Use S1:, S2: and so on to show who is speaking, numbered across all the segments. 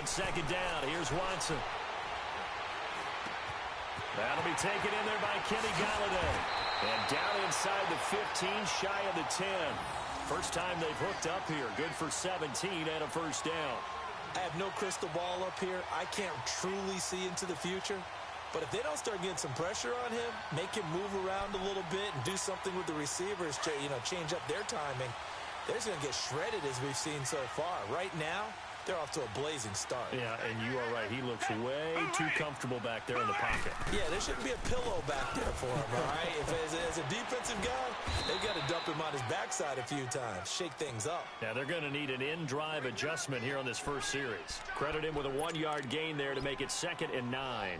S1: second down. Here's Watson. That'll be taken in there by Kenny Golladay. And down inside the 15, shy of the 10. First time they've hooked up here. Good for 17 and a first down.
S2: I have no crystal ball up here. I can't truly see into the future. But if they don't start getting some pressure on him, make him move around a little bit and do something with the receivers to, change up their timing, they're just going to get shredded as we've seen so far. Right now, they're off to a blazing start.
S1: Yeah, and you are right. He looks way too comfortable back there in the pocket.
S2: Yeah, there shouldn't be a pillow back there for him, all right? If as a defensive guy, they've got to dump him on his backside a few times, shake things up.
S1: Now, they're going to need an in-drive adjustment here on this first series. Credit him with a 1-yard gain there to make it 2nd and 9.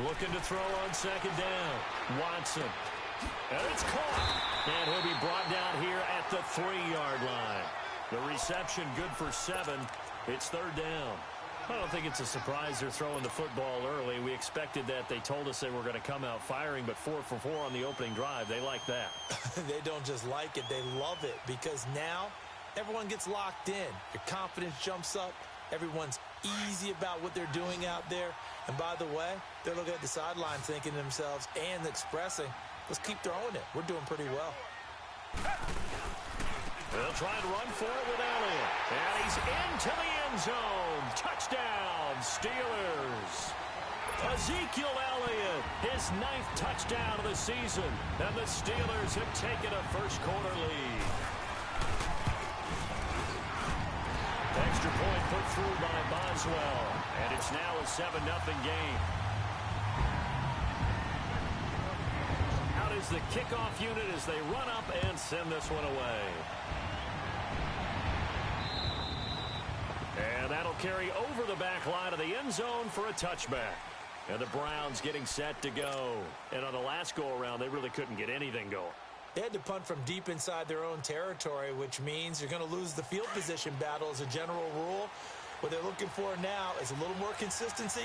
S1: Looking to throw on second down. Watson. And it's caught. And he'll be brought down here at the 3-yard line. The reception good for 7. It's 3rd down. I don't think it's a surprise they're throwing the football early. We expected that. They told us they were going to come out firing, but 4 for 4 on the opening drive. They like that.
S2: They don't just like it. They love it because now everyone gets locked in. Your confidence jumps up. Everyone's easy about what they're doing out there. And by the way, they're looking at the sideline thinking to themselves and expressing, let's keep throwing it. We're doing pretty well.
S1: They'll try and run for it with Elliott. And he's into the end zone. Touchdown, Steelers. Ezekiel Elliott, his 9th touchdown of the season. And the Steelers have taken a first-quarter lead. Extra point put through by Boswell. And it's now a 7-0 game. Out is the kickoff unit as they run up and send this one away. And that'll carry over the back line of the end zone for a touchback. And the Browns getting set to go. And on the last go-around, they really couldn't get anything going.
S2: They had to punt from deep inside their own territory, which means you're going to lose the field position battle as a general rule. What they're looking for now is a little more consistency,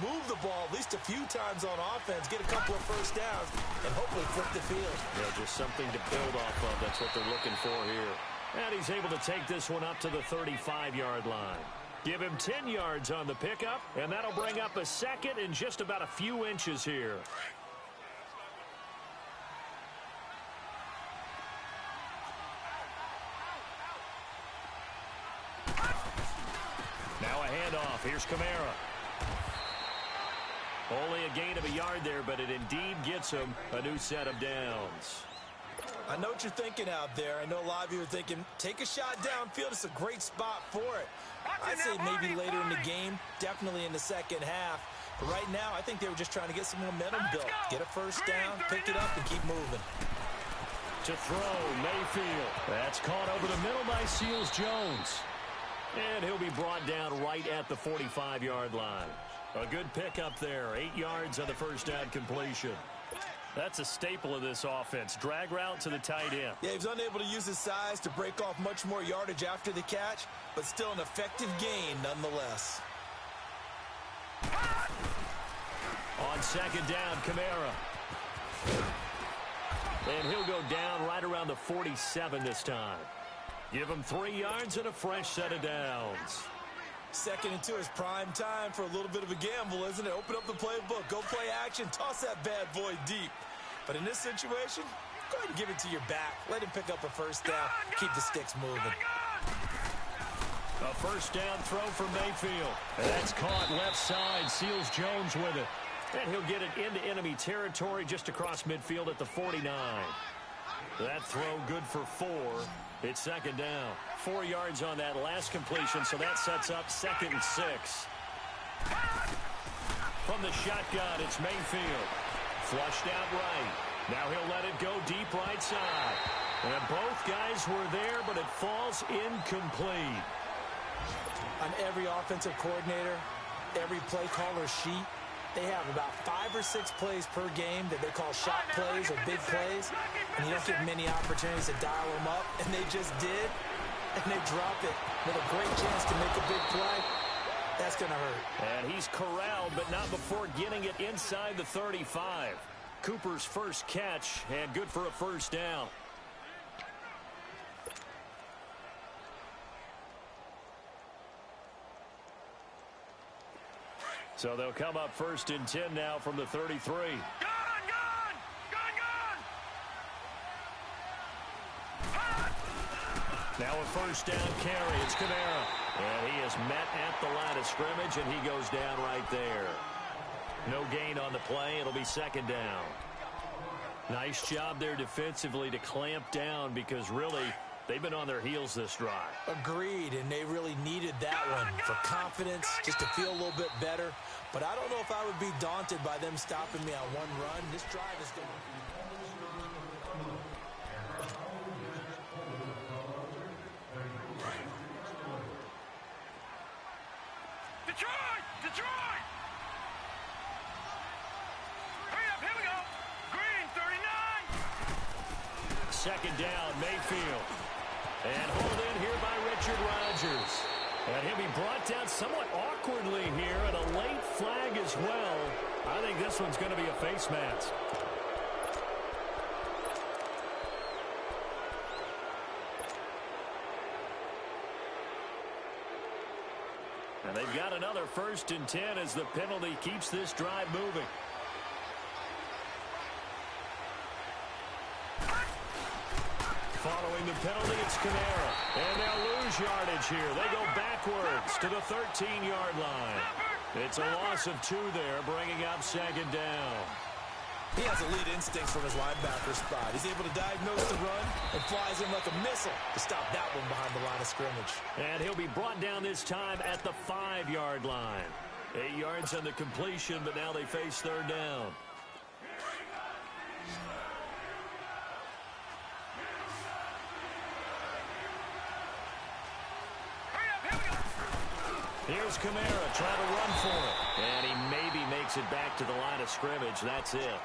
S2: move the ball at least a few times on offense, get a couple of first downs, and hopefully flip the field.
S1: Yeah, just something to build off of. That's what they're looking for here. And he's able to take this one up to the 35-yard line. Give him 10 yards on the pickup, and that'll bring up a 2nd and just about a few inches here. Now a handoff. Here's Kamara. Only a gain of a yard there, but it indeed gets him a new set of downs.
S2: I know what you're thinking out there. I know a lot of you are thinking, take a shot downfield. It's a great spot for it. I'd say maybe later in the game, definitely in the second half. But right now, I think they were just trying to get some momentum built. Get a first down, pick it up, and keep moving.
S1: To throw, Mayfield. That's caught over the middle by Seals-Jones. And he'll be brought down right at the 45-yard line. A good pickup there. 8 yards on the first down completion. That's a staple of this offense. Drag route to the tight end.
S2: Yeah, he was unable to use his size to break off much more yardage after the catch, but still an effective gain nonetheless.
S1: On second down, Kamara. And he'll go down right around the 47 this time. Give him 3 yards and a fresh set of downs.
S2: 2nd and 2 is prime time for a little bit of a gamble, isn't it? Open up the playbook, go play action, toss that bad boy deep. But in this situation, go ahead and give it to your back. Let him pick up a first down, keep the sticks moving.
S1: A first down throw for Mayfield. And that's caught left side. Seals-Jones with it. And he'll get it into enemy territory just across midfield at the 49. That throw good for 4. It's second down. 4 yards on that last completion, so that sets up 2nd and 6. From the shotgun, it's Mayfield. Flushed out right. Now he'll let it go deep right side. And both guys were there, but it falls incomplete.
S2: On every offensive coordinator, every play caller sheet, they have about 5 or 6 plays per game that they call shot plays or big plays. And you don't get many opportunities to dial them up. And they just did. And they drop it with a great chance to make a big play. That's going to hurt.
S1: And he's corralled, but not before getting it inside the 35. Cooper's first catch, and good for a first down. So they'll come up 1st and 10 now from the 33. Now a first down carry. It's Kamara. And he is met at the line of scrimmage, and he goes down right there. No gain on the play. It'll be 2nd down. Nice job there defensively to clamp down because really they've been on their heels this drive.
S2: Agreed, and they really needed that one for confidence, just to feel a little bit better. But I don't know if I would be daunted by them stopping me on one run. This drive is going to...
S3: Detroit! Hurry up, here we go. Green, 39.
S1: 2nd down, Mayfield. And hauled in here by Richard Rodgers. And he'll be brought down somewhat awkwardly here, and a late flag as well. I think this one's going to be a face mask. And they've got another 1st and 10 as the penalty keeps this drive moving. Following the penalty, it's Kamara. And they'll lose yardage here. They go backwards to the 13-yard line. It's a loss of 2 there, bringing up 2nd down.
S2: He has elite instincts from his linebacker spot. He's able to diagnose the run and flies in like a missile to stop that one behind the line of scrimmage.
S1: And he'll be brought down this time at the 5-yard line. 8 yards on the completion, but now they face 3rd down. Here's Kamara trying to run for it. And he maybe makes it back to the line of scrimmage. That's it.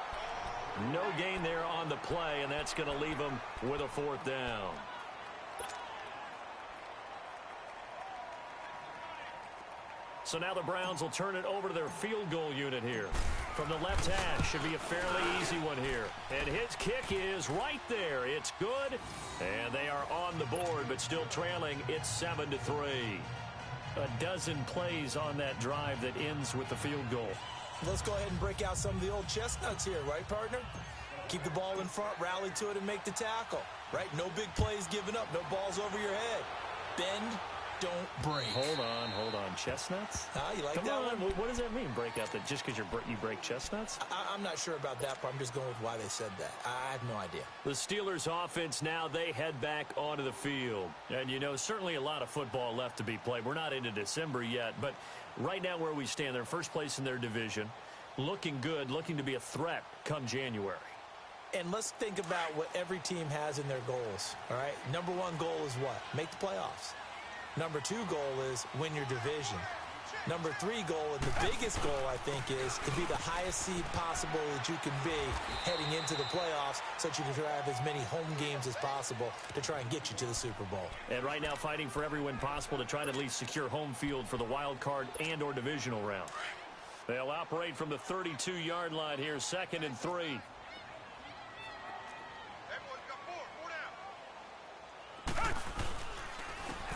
S1: No gain there on the play, and that's going to leave him with a 4th down. So now the Browns will turn it over to their field goal unit here. From the left hash, should be a fairly easy one here. And his kick is right there. It's good. And they are on the board, but still trailing. It's 7-3. A dozen plays on that drive that ends with the field goal.
S2: Let's go ahead and break out some of the old chestnuts here, right, partner? Keep the ball in front, rally to it, and make the tackle, right? No big plays given up, no balls over your head. Bend, don't break.
S1: Hold on. Chestnuts?
S2: You like
S1: Come
S2: that
S1: on.
S2: one?
S1: What does that mean, break out? That just because you break chestnuts?
S2: I'm not sure about that part. I'm just going with why they said that. I have no idea.
S1: The Steelers offense now, they head back onto the field. And, you know, certainly a lot of football left to be played. We're not into December yet, but right now where we stand, they're first place in their division. Looking good, looking to be a threat come January.
S2: And let's think about what every team has in their goals, all right? Number 1 goal is what? Make the playoffs. Number 2 goal is win your division. Number 3 goal, and the biggest goal, I think, is to be the highest seed possible that you can be heading into the playoffs so that you can have as many home games as possible to try and get you to the Super Bowl.
S1: And right now fighting for every win possible to try to at least secure home field for the wild card and or divisional round. They'll operate from the 32-yard line here, 2nd and 3.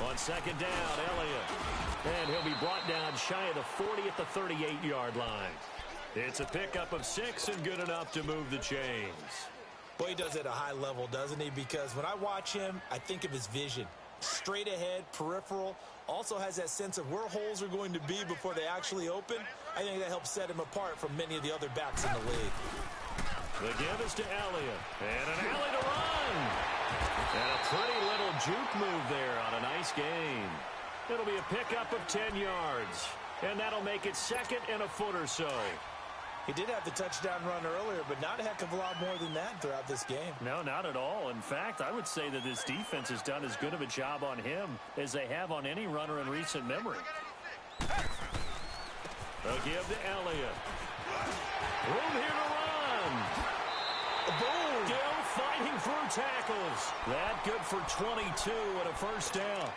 S1: On 2nd down, Elliott. And he'll be brought down shy of the 40 at the 38-yard line. It's a pickup of 6 and good enough to move the chains.
S2: Boy, he does it at a high level, doesn't he? Because when I watch him, I think of his vision. Straight ahead, peripheral. Also has that sense of where holes are going to be before they actually open. I think that helps set him apart from many of the other backs in the league.
S1: The give is to Elliott. And an alley to run. And a pretty little juke move there on a nice gain. It'll be a pickup of 10 yards. And that'll make it 2nd and a foot or so.
S2: He did have the touchdown run earlier, but not a heck of a lot more than that throughout this game.
S1: No, not at all. In fact, I would say that this defense has done as good of a job on him as they have on any runner in recent memory. A give to Elliott. Room here to run. Boom. Still fighting through tackles. That good for 22 and a first down.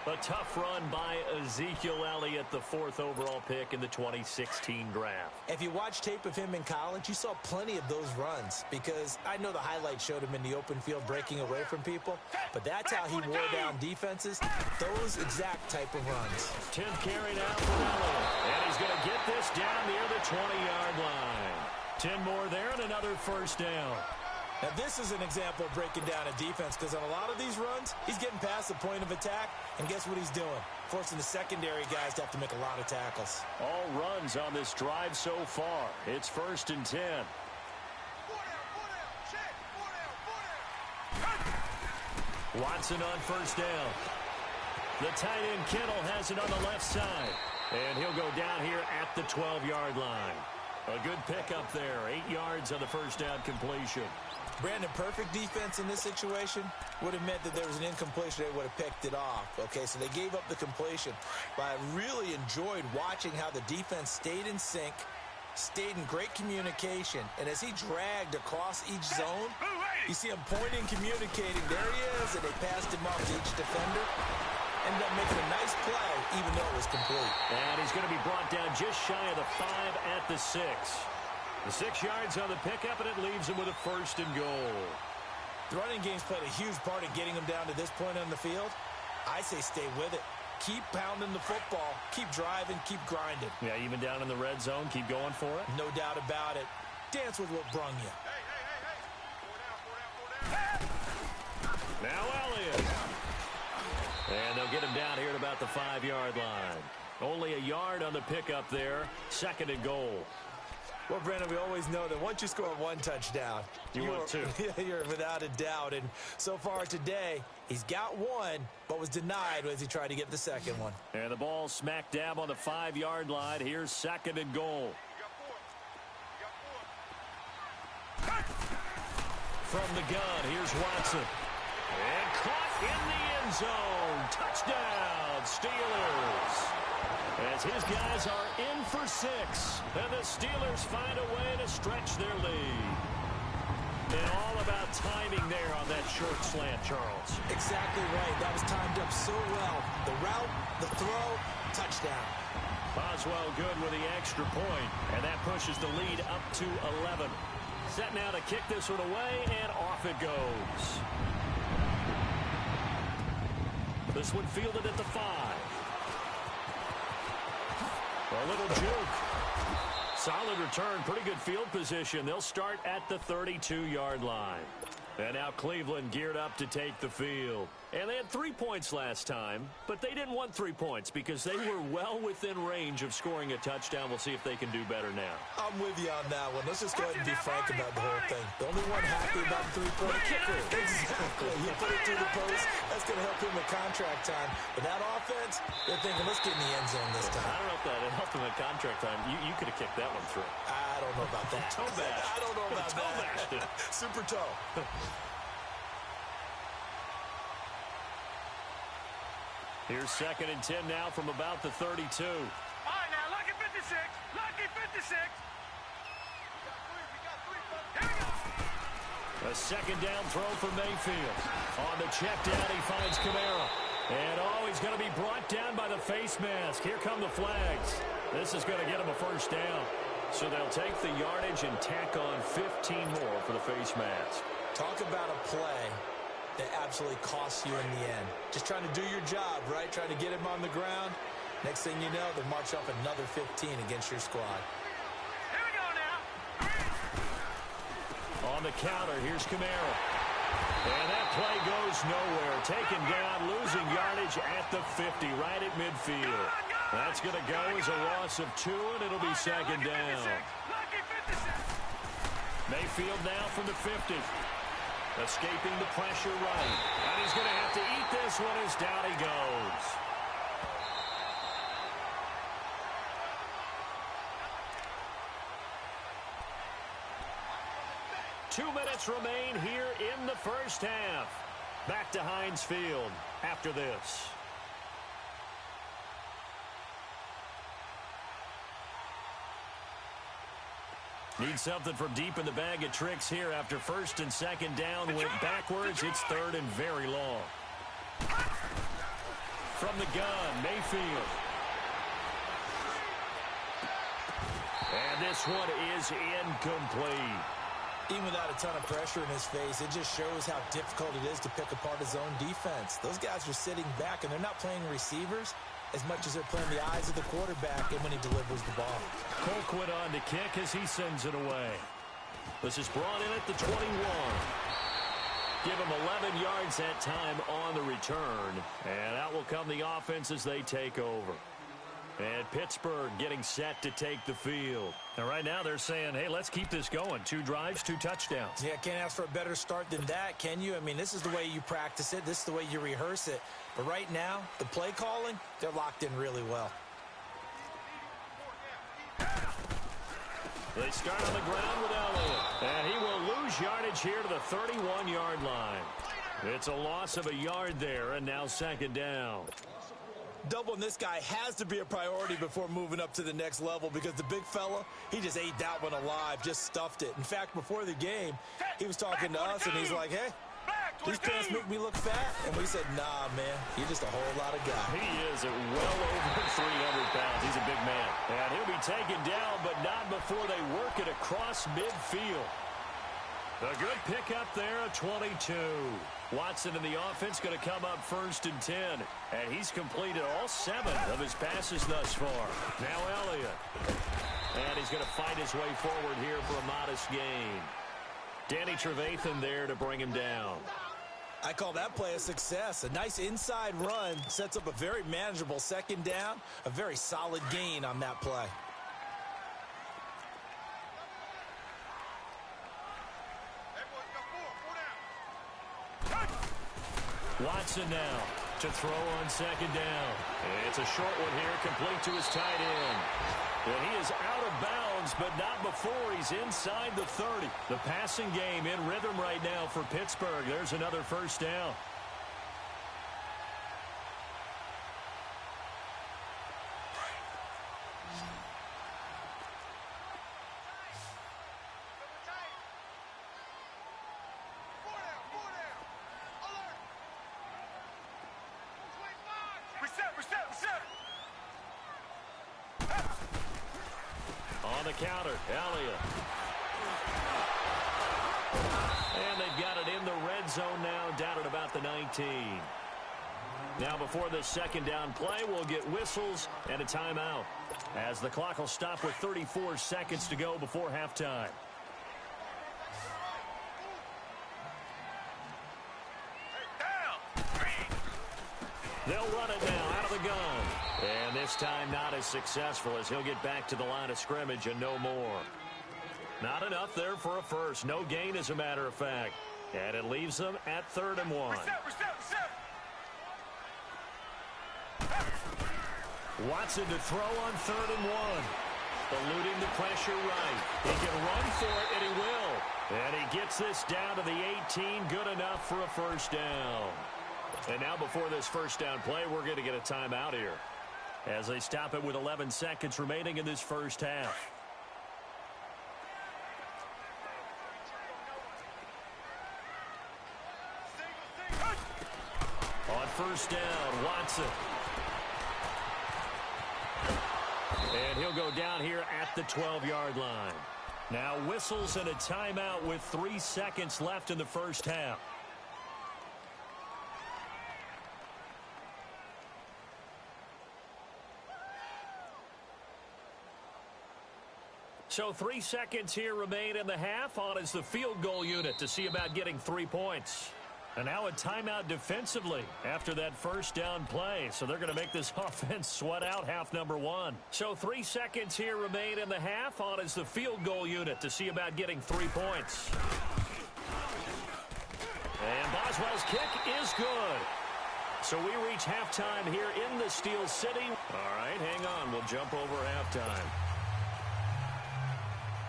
S1: A tough run by Ezekiel Elliott, the 4th overall pick in the 2016 draft.
S2: If you watch tape of him in college, you saw plenty of those runs because I know the highlights showed him in the open field breaking away from people, but that's how he wore down defenses, those exact type of runs.
S1: 10th carry now for Elliott, and he's going to get this down near the 20-yard line. 10 more there and another first down.
S2: Now, this is an example of breaking down a defense because on a lot of these runs, he's getting past the point of attack, and guess what he's doing? Forcing the secondary guys to have to make a lot of tackles.
S1: All runs on this drive so far. It's 1st and 10. Watson on first down. The tight end Kittle has it on the left side, and he'll go down here at the 12-yard line. A good pickup there, 8 yards on the first down completion.
S2: Brandon, perfect defense in this situation would have meant that there was an incompletion. They would have picked it off. Okay, so they gave up the completion. But I really enjoyed watching how the defense stayed in sync, stayed in great communication, and as he dragged across each zone, you see him pointing, communicating. There he is, and they passed him off to each defender. Ended up making a nice play, even though it was complete.
S1: And he's going to be brought down just shy of the 5 at the 6. The 6 yards on the pickup, and it leaves him with a 1st and goal.
S2: The running game's played a huge part in getting him down to this point on the field. I say stay with it. Keep pounding the football. Keep driving. Keep grinding.
S1: Yeah, even down in the red zone, keep going for it.
S2: No doubt about it. Dance with what brung you.
S1: Now Elliott. And they'll get him down here at about the 5-yard line. Only a yard on the pickup there. 2nd and goal.
S2: Well, Brandon, we always know that once you score 1 touchdown,
S1: want 2.
S2: You're without a doubt. And so far today, he's got 1, but was denied as he tried to get the 2nd one.
S1: And the ball smack dab on the 5-yard line. Here's 2nd and goal. From the gun, here's Watson. And caught in the end zone. Touchdown, Steelers. As his guys are in for 6. And the Steelers find a way to stretch their lead. And all about timing there on that short slant, Charles.
S2: Exactly right. That was timed up so well. The route, the throw, touchdown.
S1: Boswell good with the extra point. And that pushes the lead up to 11. Set now to kick this one away, and off it goes. This one fielded at the 5. A little juke. Solid return, pretty good field position. They'll start at the 32-yard line. And now Cleveland geared up to take the field. And they had 3 points last time, but they didn't want 3 points because they were well within range of scoring a touchdown. We'll see if they can do better now.
S2: I'm with you on that one. Let's just go ahead and be frank about the whole thing. The only one happy about the 3-point kicker. Exactly. He put it through the post. That's going to help him with contract time. But that offense, they're thinking, let's get in the end zone this time.
S1: I don't know if that helped him at contract time. You could have kicked that one through.
S2: I don't know about that.
S1: Toe bash.
S2: I don't know about
S1: toe
S2: that. Super toe.
S1: Here's 2nd and 10 now from about the 32.
S3: All right, now, lucky 56. Lucky 56. Here we go.
S1: A 2nd down throw for Mayfield. On the check down, he finds Kamara. And, he's going to be brought down by the face mask. Here come the flags. This is going to get him a 1st down. So they'll take the yardage and tack on 15 more for the face mask.
S2: Talk about a play that absolutely costs you in the end. Just trying to do your job, right? Trying to get him on the ground. Next thing you know, they'll march off another 15 against your squad.
S3: Here we go now.
S1: On the counter, here's Kamara. And that play goes nowhere. Taken down, losing yardage at the 50, right at midfield. That's going to go as a loss of 2, and it'll be 2nd down.
S3: Lucky 56.
S1: Mayfield now from the 50. Escaping the pressure right. And he's going to have to eat this one as down he goes. Two minutes remain here in the first half. Back to Heinz Field after this. Need something from deep in the bag of tricks here after 1st and 2nd down. Went backwards. It's 3rd and very long. from the gun, Mayfield. And this one is incomplete.
S2: Even without a ton of pressure in his face, it just shows how difficult it is to pick apart his own defense. Those guys are sitting back, and they're not playing receivers as much as they're playing the eyes of the quarterback and when he delivers the ball.
S1: Colquitt on to kick as he sends it away. This is brought in at the 21. Give him 11 yards that time on the return. And out will come the offense as they take over. And Pittsburgh getting set to take the field. And right now they're saying, hey, let's keep this going. 2 drives, 2 touchdowns.
S2: Yeah, can't ask for a better start than that, can you? I mean, this is the way you practice it. This is the way you rehearse it. But right now, the play calling, they're locked in really well.
S1: They start on the ground with Elliott. And he will lose yardage here to the 31-yard line. It's a loss of a yard there, and now second down.
S2: Doubling this guy has to be a priority before moving up to the next level because the big fella, he just ate that one alive, just stuffed it. In fact, before the game, he was talking to us, and he's like, hey, these pants make me look fat. And we said, nah, man, you're just a whole lot of guy.
S1: He is at well over 300 pounds. He's a big man. And he'll be taken down, but not before they work it across midfield. A good pickup there at 22. Watson in the offense going to come up first and 10. And he's completed all 7 of his passes thus far. Now Elliott. And he's going to fight his way forward here for a modest gain. Danny Trevathan there to bring him down.
S2: I call that play a success. A nice inside run sets up a very manageable second down. A very solid gain on that play.
S1: Watson now to throw on second down. It's a short one here, complete to his tight end. And he is out of bounds, but not before he's inside the 30. The passing game in rhythm right now for Pittsburgh. There's another first down. On the counter, Elliott. And they've got it in the red zone now, down at about the 19. Now before this second down play, we'll get whistles and a timeout, as the clock will stop with 34 seconds to go before halftime. They'll run it now out of the gun. And this time not as successful, as he'll get back to the line of scrimmage and no more. Not enough there for a first. No gain, as a matter of fact. And it leaves them at 3rd and 1. Watson to throw on 3rd and 1. Eluding the pressure right. He can run for it, and he will. And he gets this down to the 18. Good enough for a first down. And now before this first down play, we're going to get a timeout here, as they stop it with 11 seconds remaining in this first half. On first down, Watson. And he'll go down here at the 12-yard line. Now whistles and a timeout with 3 seconds left in the first half. So 3 seconds here remain in the half. On is the field goal unit to see about getting 3 points. And now a timeout defensively after that first down play. So they're going to make this offense sweat out half number 1. So 3 seconds here remain in the half. On is the field goal unit to see about getting 3 points. And Boswell's kick is good. So we reach halftime here in the Steel City. All right, hang on. We'll jump over halftime.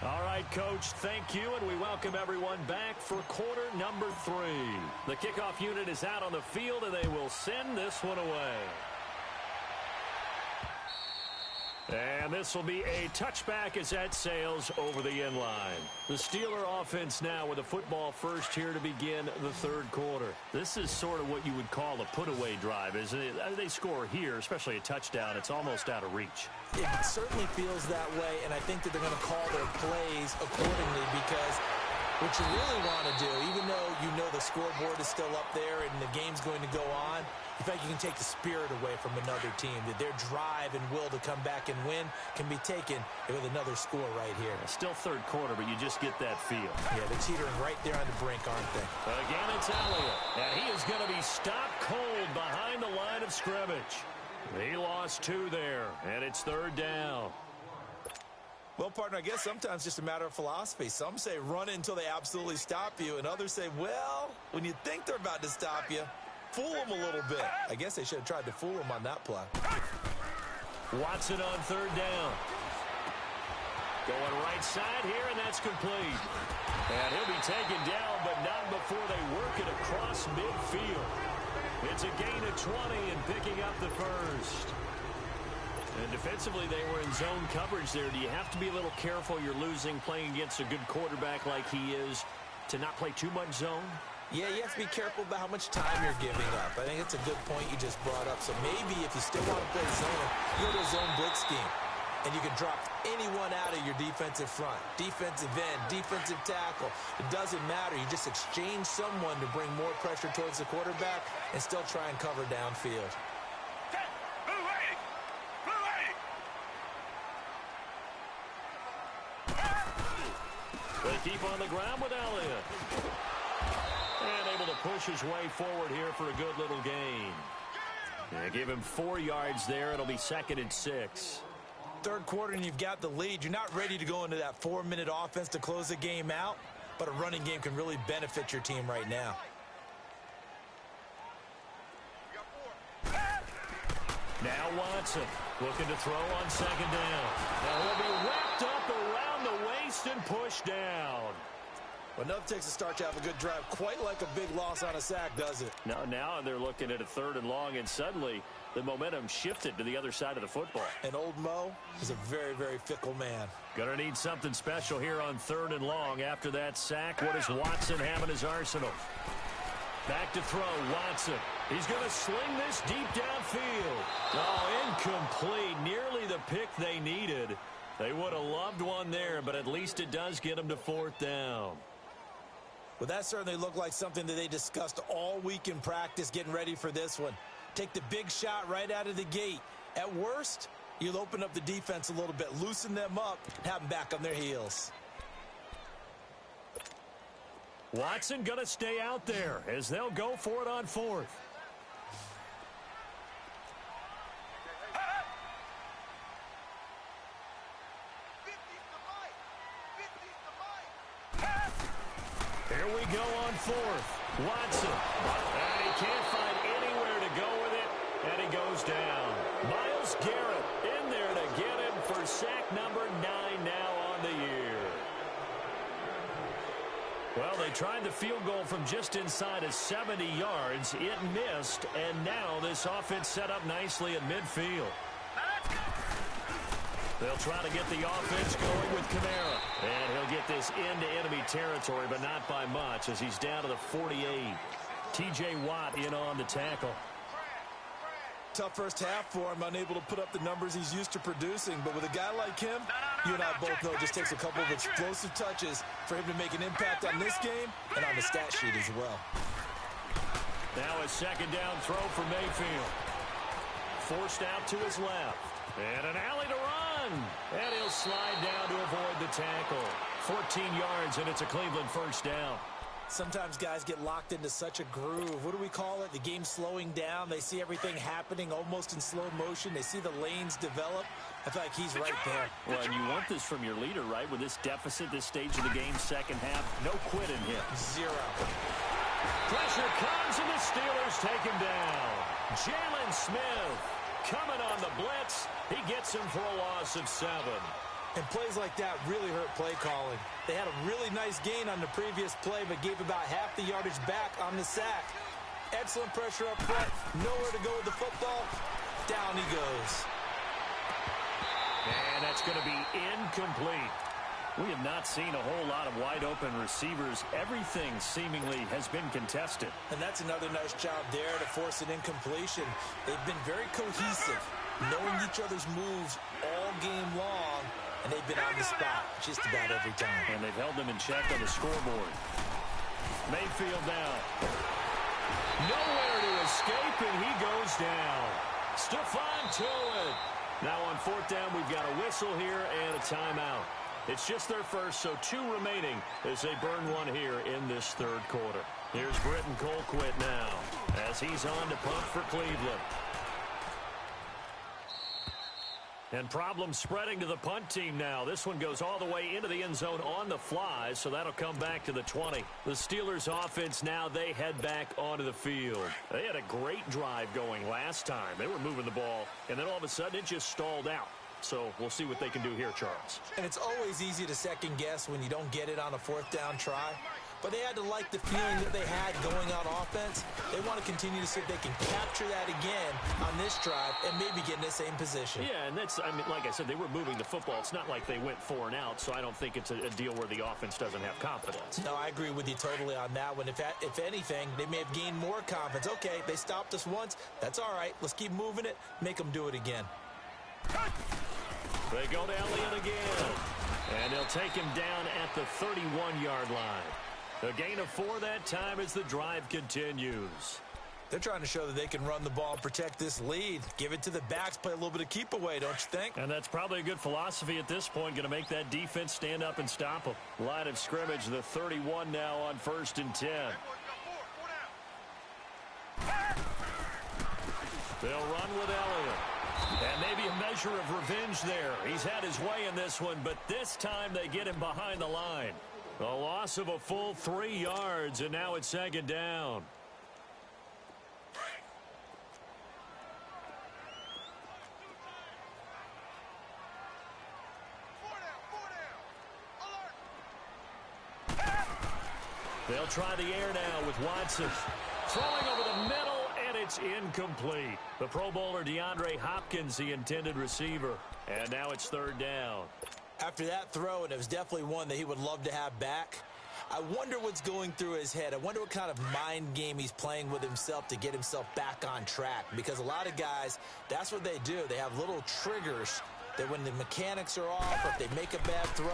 S1: All right, Coach, thank you, and we welcome everyone back for quarter number 3. The kickoff unit is out on the field, and they will send this one away. And this will be a touchback as that sails over the end line. The Steeler offense now with a football first here to begin the third quarter. This is sort of what you would call a put-away drive, isn't it? They score here, especially a touchdown. It's almost out of reach.
S2: It certainly feels that way, and I think that they're going to call their plays accordingly because what you really want to do, even though you know the scoreboard is still up there and the game's going to go on, in fact, you can take the spirit away from another team, that their drive and will to come back and win can be taken with another score right here.
S1: Still third quarter, but you just get that feel.
S2: Yeah, they're teetering right there on the brink, aren't they?
S1: Again, it's Elliott, and he is going to be stopped cold behind the line of scrimmage. He lost 2 there, and it's third down.
S2: Well, partner, I guess sometimes just a matter of philosophy. Some say run it until they absolutely stop you, and others say, well, when you think they're about to stop you, fool them a little bit. I guess they should have tried to fool them on that play.
S1: Watson on third down. Going right side here, and that's complete. And he'll be taken down, but not before they work it across midfield. It's a gain of 20 and picking up the first. And defensively, they were in zone coverage there. Do you have to be a little careful? You're losing, playing against a good quarterback like he is, to not play too much zone?
S2: Yeah, you have to be careful about how much time you're giving up. I think it's a good point you just brought up. So maybe if you still want to play zone, go to a zone blitz scheme. And you can drop anyone out of your defensive front. Defensive end, defensive tackle. It doesn't matter. You just exchange someone to bring more pressure towards the quarterback and still try and cover downfield.
S1: They keep on the ground with Elliott. And able to push his way forward here for a good little gain. Yeah, give him 4 yards there. It'll be 2nd and 6.
S2: Third quarter and you've got the lead. You're not ready to go into that 4-minute offense to close the game out, but a running game can really benefit your team right now.
S1: Now Watson looking to throw on 2nd down. Now he'll be wrapped up around the waist and pushed down.
S2: Well, enough takes a start to have a good drive. Quite like a big loss on a sack, does it?
S1: Now they're looking at a 3rd and long, and suddenly the momentum shifted to the other side of the football.
S2: And old Mo is a very, very fickle man.
S1: Gonna need something special here on 3rd and long after that sack. What does Watson have in his arsenal? Back to throw, Watson. He's going to sling this deep downfield. Oh, incomplete. Nearly the pick they needed. They would have loved one there, but at least it does get them to 4th down.
S2: Well, that certainly looked like something that they discussed all week in practice getting ready for this one. Take the big shot right out of the gate. At worst, you'll open up the defense a little bit, loosen them up, and have them back on their heels.
S1: Watson going to stay out there as they'll go for it on 4th. Here we go on 4th. Watson. And he can't find anywhere to go with it, and he goes down. Myles Garrett in there to get him for sack number 9 now on the year. Well, they tried the field goal from just inside of 70 yards. It missed, and now this offense set up nicely at midfield. They'll try to get the offense going with Kamara. And he'll get this into enemy territory, but not by much as he's down to the 48. T.J. Watt in on the tackle.
S2: Tough first half for him, unable to put up the numbers he's used to producing. But with a guy like him, you and I both know it just takes a couple of explosive touches for him to make an impact on this game and on the stat sheet as well.
S1: Now a 2nd down throw for Mayfield. Forced out to his left. And an alley to run. And he'll slide down to avoid the tackle. 14 yards, and it's a Cleveland 1st down.
S2: Sometimes guys get locked into such a groove. What do we call it? The game's slowing down. They see everything happening almost in slow motion. They see the lanes develop. I feel like he's right there.
S1: Well, and you want this from your leader, right? With this deficit, this stage of the game, 2nd half, no quitting him.
S2: 0.
S1: Pressure comes, and the Steelers take him down. Jalen Smith coming on the blitz. He gets him for a loss of 7.
S2: And plays like that really hurt play calling. They had a really nice gain on the previous play, but gave about half the yardage back on the sack. Excellent pressure up front. Nowhere to go with the football. Down he goes.
S1: And that's going to be incomplete. We have not seen a whole lot of wide-open receivers. Everything seemingly has been contested.
S2: And that's another nice job there to force an incompletion. They've been very cohesive, knowing each other's moves all game long, and they've been on the spot just about every time.
S1: And they've held them in check on the scoreboard. Mayfield now. Nowhere to escape, and he goes down. Stephon Tuitt. Now on fourth down, we've got a whistle here and a timeout. It's just their first, so 2 remaining as they burn one here in this third quarter. Here's Britton Colquitt now as he's on to punt for Cleveland. And problems spreading to the punt team now. This one goes all the way into the end zone on the fly, so that'll come back to the 20. The Steelers offense now, they head back onto the field. They had a great drive going last time. They were moving the ball, and then all of a sudden it just stalled out. So we'll see what they can do here, Charles.
S2: And it's always easy to second guess when you don't get it on a fourth down try. But they had to like the feeling that they had going on offense. They want to continue to see if they can capture that again on this drive and maybe get in the same position.
S1: Yeah, and that's, I mean, like I said, they were moving the football. It's not like they went 4 and out, so I don't think it's a deal where the offense doesn't have confidence.
S2: No, I agree with you totally on that one. If anything, they may have gained more confidence. Okay, they stopped us once. That's all right. Let's keep moving it. Make them do it again.
S1: They go to Elliott again, and they'll take him down at the 31-yard line. A gain of 4 that time as the drive continues.
S2: They're trying to show that they can run the ball and protect this lead. Give it to the backs, play a little bit of keep away, don't you think?
S1: And that's probably a good philosophy at this point, going to make that defense stand up and stop them. Line of scrimmage, the 31 now on 1st and 10. They'll run with Elliott. And maybe a measure of revenge there. He's had his way in this one, but this time they get him behind the line. A loss of a full 3 yards, and now it's 2nd down. They'll try the air now with Watson. Throwing over the middle, and it's incomplete. The Pro Bowler DeAndre Hopkins, the intended receiver. And now it's 3rd down.
S2: After that throw, and it was definitely one that he would love to have back, I wonder what's going through his head. I wonder what kind of mind game he's playing with himself to get himself back on track. Because a lot of guys, that's what they do. They have little triggers that when the mechanics are off or if they make a bad throw,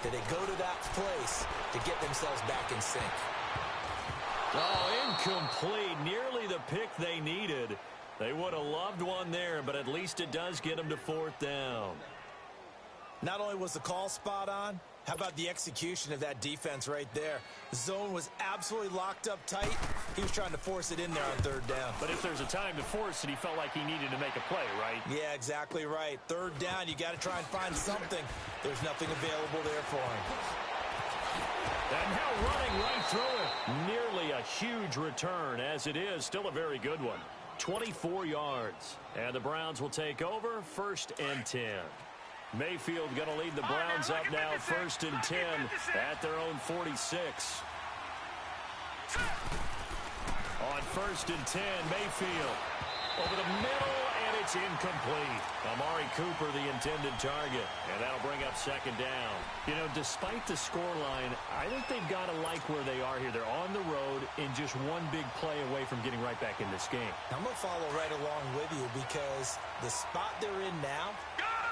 S2: that they go to that place to get themselves back in sync.
S1: Oh, incomplete. Nearly the pick they needed. They would have loved one there, but at least it does get them to 4th down.
S2: Not only was the call spot on, how about the execution of that defense right there? The zone was absolutely locked up tight. He was trying to force it in there on 3rd down.
S1: But if there's a time to force it, he felt like he needed to make a play, right?
S2: Yeah, exactly right. 3rd down, you got to try and find something. There's nothing available there for him.
S1: And now running right through it. Nearly a huge return, as it is. Still a very good one. 24 yards. And the Browns will take over 1st and 10. Mayfield going to lead the Browns up now 1st and 10 at their own 46. On 1st and 10, Mayfield over the middle, and it's incomplete. Amari Cooper, the intended target, and that'll bring up 2nd down. You know, despite the scoreline, I think they've got to like where they are here. They're on the road and just one big play away from getting right back in this game.
S2: I'm going to follow right along with you because the spot they're in now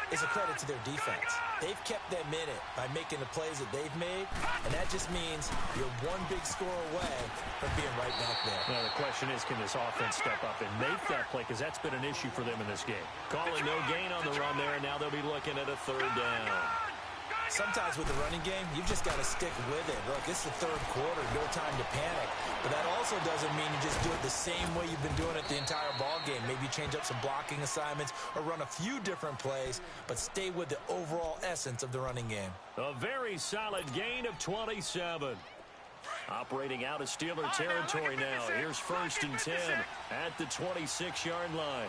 S2: is a credit to their defense. They've kept them in it by making the plays that they've made, and that just means you're one big score away from being right back there.
S1: Now, the question is, can this offense step up and make that play? Because that's been an issue for them in this game. Calling no gain on the run there, and now they'll be looking at a 3rd down.
S2: Sometimes with the running game, you've just got to stick with it. Look, it's the 3rd quarter, no time to panic. But that also doesn't mean you just do it the same way you've been doing it the entire ball game. Maybe change up some blocking assignments or run a few different plays, but stay with the overall essence of the running game.
S1: A very solid gain of 27. Operating out of Steeler territory now. Here's 1st and 10 at the 26-yard line.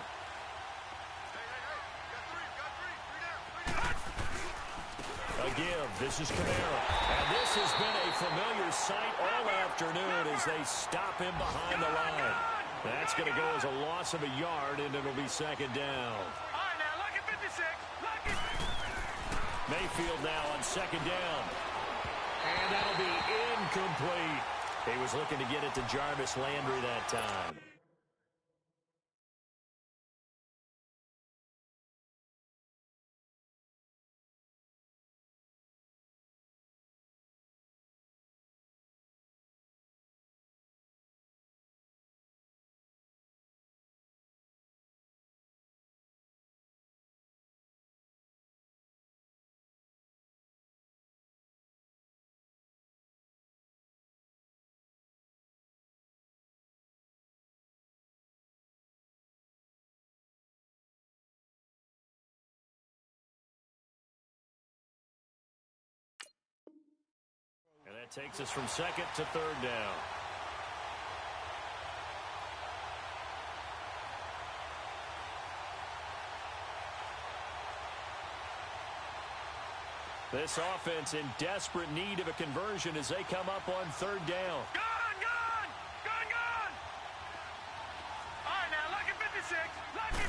S1: A give. This is Kamara. And this has been a familiar sight all afternoon as they stop him behind the line. That's going to go as a loss of a yard, and it'll be 2nd down.
S3: All right, now, lucky 56. Lucky.
S1: Mayfield now on second down. And that'll be incomplete. He was looking to get it to Jarvis Landry that time. And that takes us from second to third down. This offense in desperate need of a conversion as they come up on third down.
S3: Gone! All right, now, lucky 56. Lucky.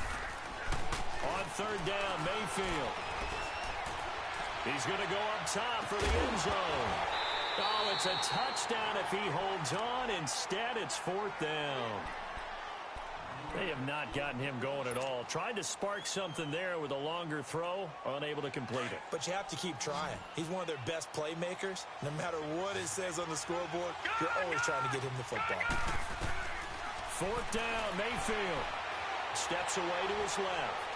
S1: On third down, Mayfield. He's going to go up top for the end zone. Oh, it's a touchdown if he holds on. Instead, it's fourth down. They have not gotten him going at all. Tried to spark something there with a longer throw, unable to complete it.
S2: But you have to keep trying. He's one of their best playmakers. No matter what it says on the scoreboard, you're always trying to get him the football.
S1: Fourth down, Mayfield. Steps away to his left.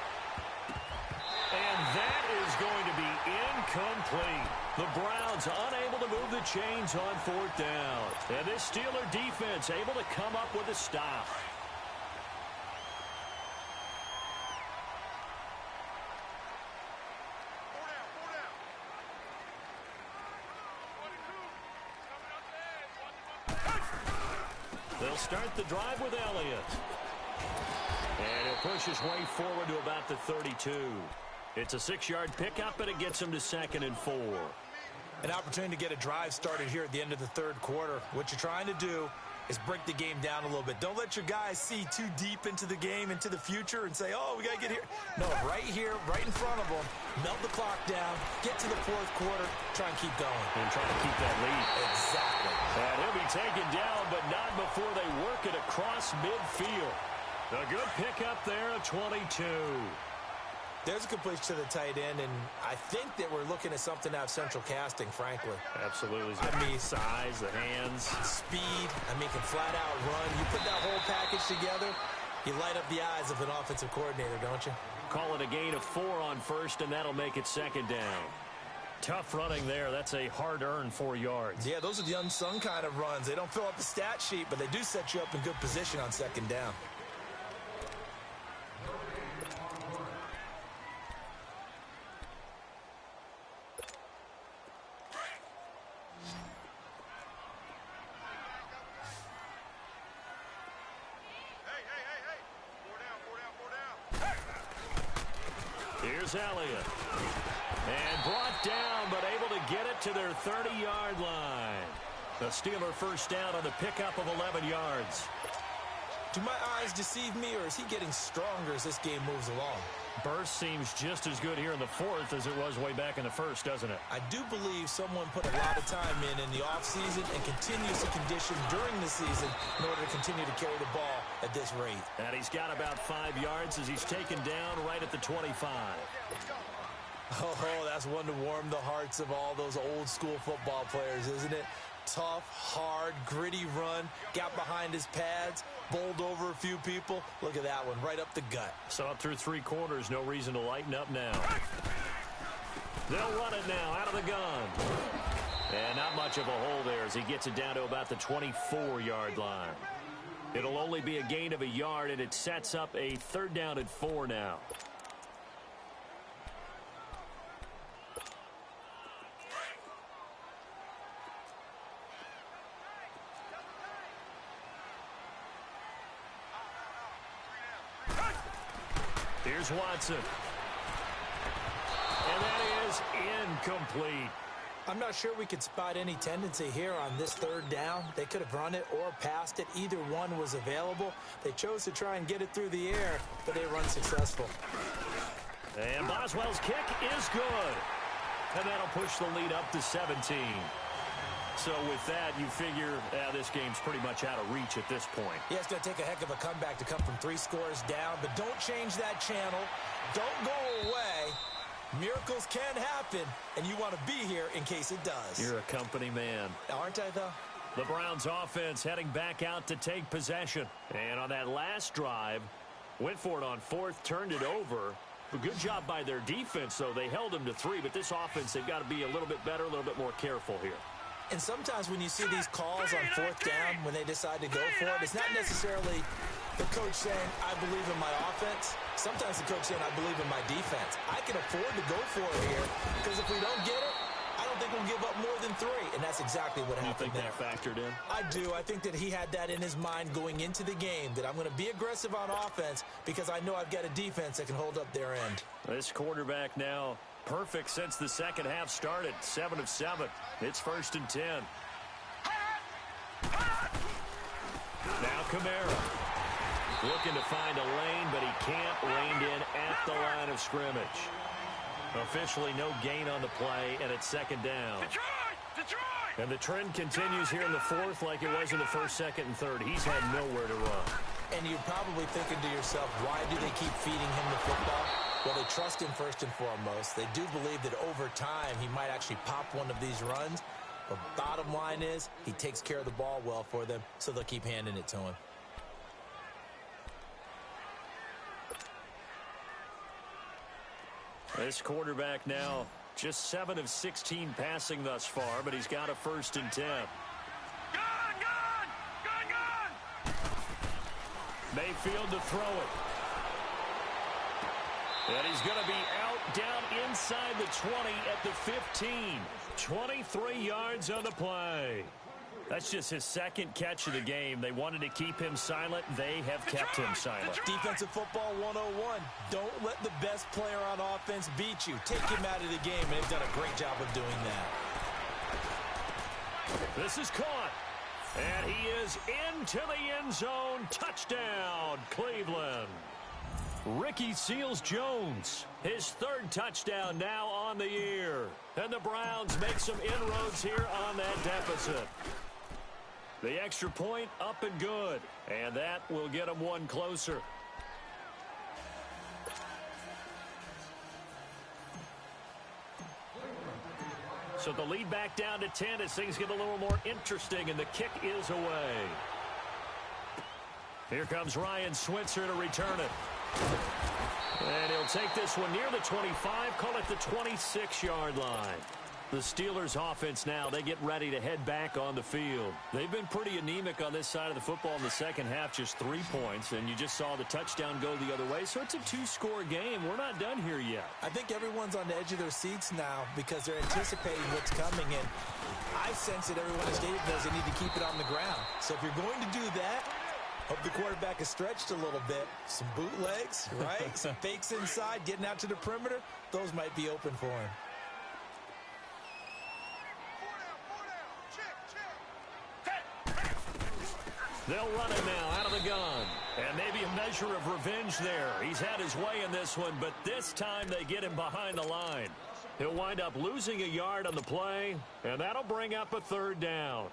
S1: And that is going to be incomplete. The Browns unable to move the chains on fourth down. And this Steeler defense able to come up with a stop. They'll start the drive with Elliott. And he'll push his way forward to about the 32. It's a 6-yard pickup, and it gets him to 2nd and 4.
S2: An opportunity to get a drive started here at the end of the third quarter. What you're trying to do is break the game down a little bit. Don't let your guys see too deep into the game, into the future, and say, oh, we got to get here. No, right here, right in front of them, melt the clock down, get to the fourth quarter, try and keep going.
S1: And try to keep that lead.
S2: Exactly.
S1: And he'll be taken down, but not before they work it across midfield. A good pickup there at 22.
S2: There's a completion to the tight end, and I think that we're looking at something out of central casting, frankly.
S1: Absolutely.
S2: I mean,
S1: size, the hands.
S2: Speed, can flat out run. You put that whole package together, you light up the eyes of an offensive coordinator, don't you?
S1: Call it a gain of 4 on first, and that'll make it 2nd down. Tough running there. That's a hard-earned 4 yards.
S2: Yeah, those are the unsung kind of runs. They don't fill up the stat sheet, but they do set you up in good position on 2nd down.
S1: Here's Elliott. And brought down, but able to get it to their 30-yard line. The Steeler first down on the pickup of 11 yards.
S2: Do my eyes deceive me, or is he getting stronger as this game moves along?
S1: Burst seems just as good here in the fourth as it was way back in the first, doesn't it?
S2: I do believe someone put a lot of time in the offseason and continues to condition during the season in order to continue to carry the ball at this rate.
S1: And he's got about 5 yards as he's taken down right at the 25.
S2: Oh, that's one to warm the hearts of all those old school football players, isn't it? Tough, hard, gritty run, got behind his pads, bowled over a few people. Look at that one, right up the gut.
S1: So up through 3 quarters, no reason to lighten up now. They'll run it now out of the gun. And not much of a hole there as he gets it down to about the 24-yard line. It'll only be a gain of a yard, and it sets up a 3rd down and 4 now. Here's Watson. And that is incomplete.
S2: I'm not sure we could spot any tendency here on this 3rd down. They could have run it or passed it. Either one was available. They chose to try and get it through the air, but they were unsuccessful.
S1: And Boswell's kick is good. And that'll push the lead up to 17. So with that, you figure this game's pretty much out of reach at this point.
S2: Yeah, it's going to take a heck of a comeback to come from 3 scores down, but don't change that channel. Don't go away. Miracles can happen, and you want to be here in case it does.
S1: You're a company man.
S2: Aren't I, though?
S1: The Browns offense heading back out to take possession. And on that last drive, went for it on 4th, turned it over. A good job by their defense, though. They held them to 3, but this offense, they've got to be a little bit better, a little bit more careful here.
S2: And sometimes when you see these calls on 4th down, when they decide to go for it, it's not necessarily the coach saying, I believe in my offense. Sometimes the coach saying, I believe in my defense. I can afford to go for it here, because if we don't get it, I don't think we'll give up more than 3. And that's exactly what happened there.
S1: You think that factored in?
S2: I do. I think that he had that in his mind going into the game, that I'm going to be aggressive on offense because I know I've got a defense that can hold up their end.
S1: This quarterback now perfect since the second half started. 7 of 7. It's 1st and 10. Now Kamara looking to find a lane, but he can't. Reined in at the line of scrimmage. Officially no gain on the play, and it's 2nd down.
S3: Detroit!
S1: And the trend continues here in the 4th like it was in the 1st, 2nd, and 3rd. He's had nowhere to run.
S2: And you're probably thinking to yourself, why do they keep feeding him the football? Well, they trust him first and foremost. They do believe that over time he might actually pop one of these runs. But bottom line is he takes care of the ball well for them, so they'll keep handing it to him.
S1: This quarterback now just 7 of 16 passing thus far, but he's got a 1st and 10.
S3: Gun!
S1: Mayfield to throw it. And he's going to be out down inside the 20 at the 15. 23 yards on the play. That's just his 2nd catch of the game. They wanted to keep him silent. They have kept him silent.
S2: Defensive football 101. Don't let the best player on offense beat you. Take him out of the game, and they've done a great job of doing that.
S1: This is caught. And he is into the end zone. Touchdown, Cleveland. Ricky Seals-Jones, his 3rd touchdown now on the year. And the Browns make some inroads here on that deficit. The extra point up and good. And that will get them 1 closer. So the lead back down to 10 as things get a little more interesting, and the kick is away. Here comes Ryan Switzer to return it. And he'll take this one near the 25, call it the 26-yard line. The Steelers offense now, they get ready to head back on the field. They've been pretty anemic on this side of the football in the second half, just 3 points, and you just saw the touchdown go the other way. So it's a 2-score game. We're not done here yet.
S2: I think everyone's on the edge of their seats now because they're anticipating what's coming, and I sense that everyone in stadium knows they need to keep it on the ground. So if you're going to do that, hope the quarterback is stretched a little bit. Some bootlegs, right? Some fakes inside, getting out to the perimeter. Those might be open for him.
S1: They'll run it now out of the gun. And maybe a measure of revenge there. He's had his way in this one, but this time they get him behind the line. He'll wind up losing a yard on the play, and that'll bring up a 3rd down.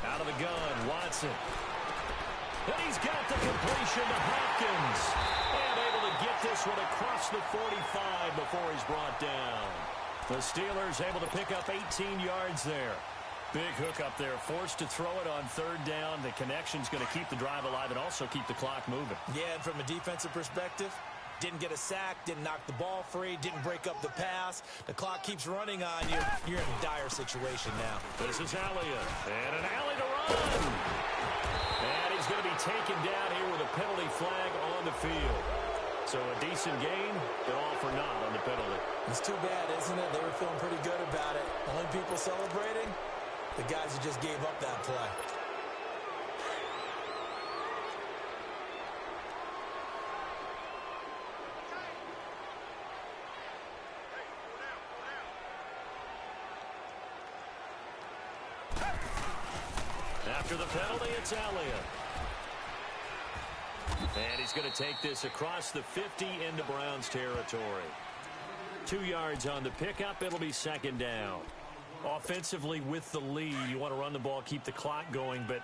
S1: Out of the gun, Watson. And he's got the completion to Hopkins. And able to get this one across the 45 before he's brought down. The Steelers able to pick up 18 yards there. Big hook up there, forced to throw it on 3rd down. The connection's going to keep the drive alive and also keep the clock moving.
S2: Yeah, and from a defensive perspective, didn't get a sack, didn't knock the ball free, didn't break up the pass. The clock keeps running on you. You're in a dire situation now.
S1: This is Elliott, and an alley to run. And he's going to be taken down here with a penalty flag on the field. So a decent gain, but all for naught on the penalty.
S2: It's too bad, isn't it? They were feeling pretty good about it. Only people celebrating, the guys who just gave up that play.
S1: After the penalty, it's Elliott. And he's going to take this across the 50 into Browns territory. 2 yards on the pickup. It'll be second down. Offensively with the lead, you want to run the ball, keep the clock going, but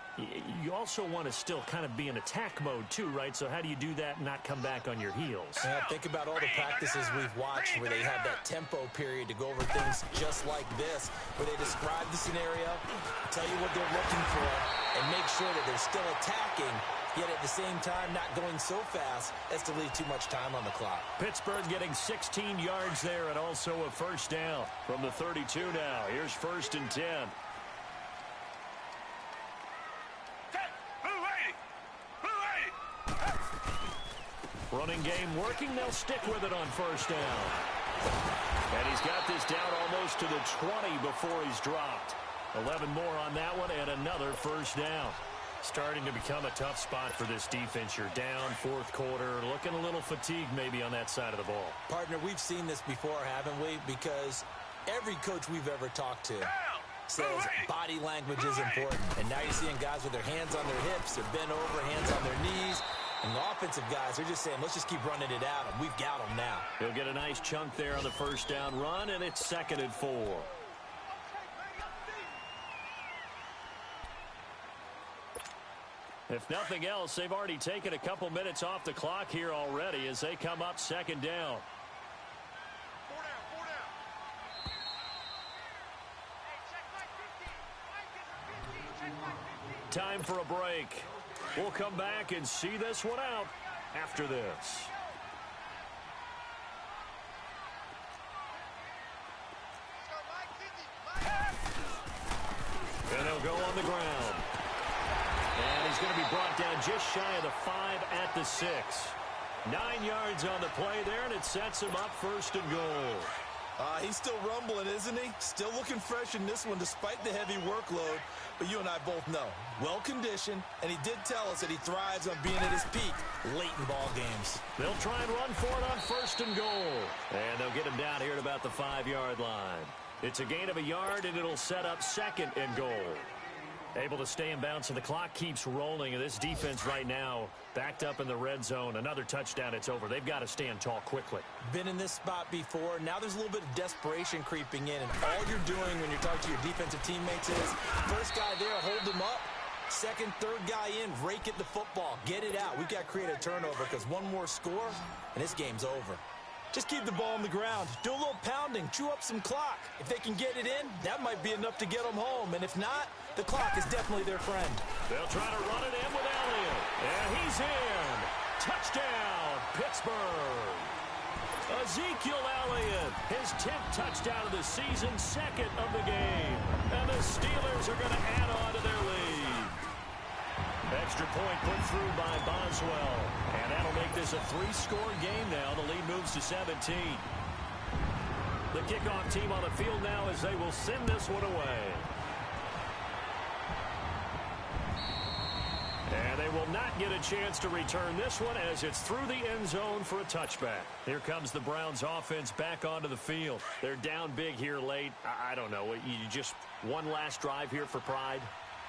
S1: you also want to still kind of be in attack mode too, right? So how do you do that and not come back on your heels?
S2: Yeah, think about all the practices we've watched where they have that tempo period to go over things just like this, where they describe the scenario, tell you what they're looking for, and make sure that they're still attacking, yet at the same time not going so fast as to leave too much time on the clock.
S1: Pittsburgh getting 16 yards there and also a first down from the 32 now. Here's 1st and 10. Running game working. They'll stick with it on first down. And he's got this down almost to the 20 before he's dropped. 11 more on that one and another first down. Starting to become a tough spot for this defense. You're down 4th quarter, looking a little fatigued maybe on that side of the ball.
S2: Partner, we've seen this before, haven't we? Because every coach we've ever talked to says body language is important. And now you're seeing guys with their hands on their hips, they're bent over, hands on their knees. And the offensive guys are just saying, let's just keep running it out, and we've got them now.
S1: He'll get a nice chunk there on the first down run, and it's 2nd and 4. If nothing else, they've already taken a couple minutes off the clock here already as they come up 2nd down. Time for a break. We'll come back and see this one out after this. And they'll go on the ground. And he's going to be brought down just shy of the 5 at the 6. 9 yards on the play there, and it sets him up 1st and goal.
S2: He's still rumbling, isn't he? Still looking fresh in this one despite the heavy workload. But you and I both know, well-conditioned, and he did tell us that he thrives on being at his peak late in ball games.
S1: They'll try and run for it on 1st and goal. And they'll get him down here at about the 5-yard line. It's a gain of a yard, and it'll set up 2nd and goal. Able to stay in bounds, and the clock keeps rolling. And this defense right now backed up in the red zone. Another touchdown, it's over. They've got to stand tall quickly.
S2: Been in this spot before. Now there's a little bit of desperation creeping in. And all you're doing when you're talking to your defensive teammates is, first guy there, hold him up. Second, third guy in, rake at the football. Get it out. We've got to create a turnover because one more score, and this game's over. Just keep the ball on the ground. Do a little pounding. Chew up some clock. If they can get it in, that might be enough to get them home. And if not, the clock is definitely their friend.
S1: They'll try to run it in with Elliott. And he's in. Touchdown, Pittsburgh. Ezekiel Elliott, his 10th touchdown of the season, 2nd of the game. And the Steelers are going to add on to their lead. Extra point put through by Boswell. And that'll make this a 3-score game now. The lead moves to 17. The kickoff team on the field now as they will send this one away. And they will not get a chance to return this one as it's through the end zone for a touchback. Here comes the Browns offense back onto the field. They're down big here late. I don't know. You just one last drive here for pride?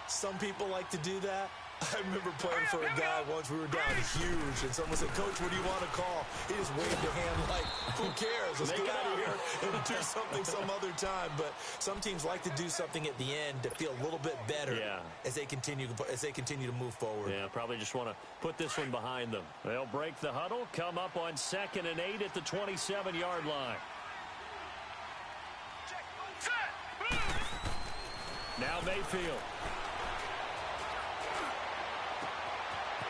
S2: Some people like to do that. I remember playing for a guy once. We were down huge, and someone said, "Coach, what do you want to call?" He just waved a hand like, "Who cares? Let's get out of here and do something some other time." But some teams like to do something at the end to feel a little bit better as they continue to move forward.
S1: Yeah, probably just want to put this one behind them. They'll break the huddle, come up on 2nd and 8 at the 27-yard line. Now Mayfield.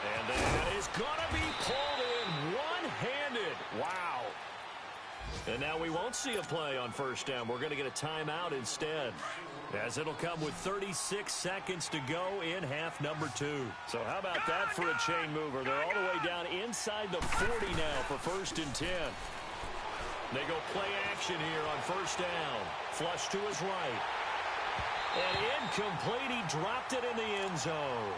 S1: And that is going to be pulled in one-handed. Wow. And now we won't see a play on 1st down. We're going to get a timeout instead, as it'll come with 36 seconds to go in half number 2. So how about that for a chain mover? They're all the way down inside the 40 now for 1st and 10. They go play action here on 1st down. Flush to his right. And incomplete. He dropped it in the end zone.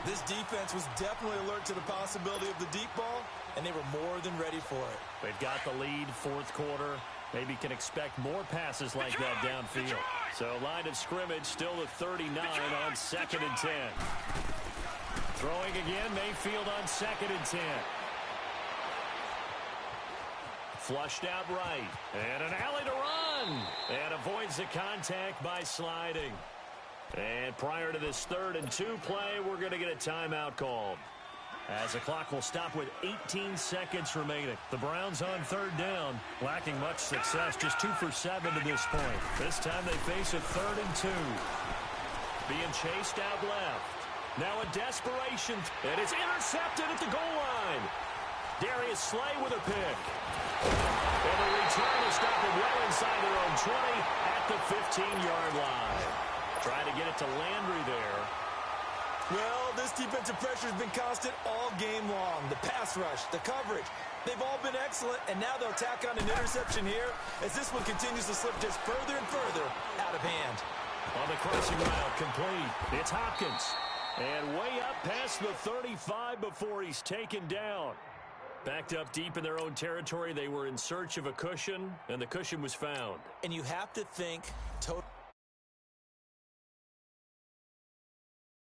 S2: This defense was definitely alert to the possibility of the deep ball, and they were more than ready for it.
S1: They've got the lead, 4th quarter. Maybe can expect more passes like that downfield. So line of scrimmage still at 39 on 2nd and 10. Throwing again, Mayfield on 2nd and 10. Flushed out right. And an alley to run. And avoids the contact by sliding. And prior to this 3rd and 2 play, we're going to get a timeout called, as the clock will stop with 18 seconds remaining. The Browns on 3rd down, lacking much success, just 2 for 7 to this point. This time they face a 3rd and 2. Being chased out left. Now a desperation, and it's intercepted at the goal line. Darius Slay with a pick. And the return is stopped well inside their own 20 at the 15-yard line. Trying to get it to Landry there.
S2: Well, this defensive pressure has been constant all game long. The pass rush, the coverage, they've all been excellent, and now they'll tack on an interception here as this one continues to slip just further and further out of hand.
S1: On the crossing route, complete. It's Hopkins. And way up past the 35 before he's taken down. Backed up deep in their own territory, they were in search of a cushion, and the cushion was found.
S2: And you have to think total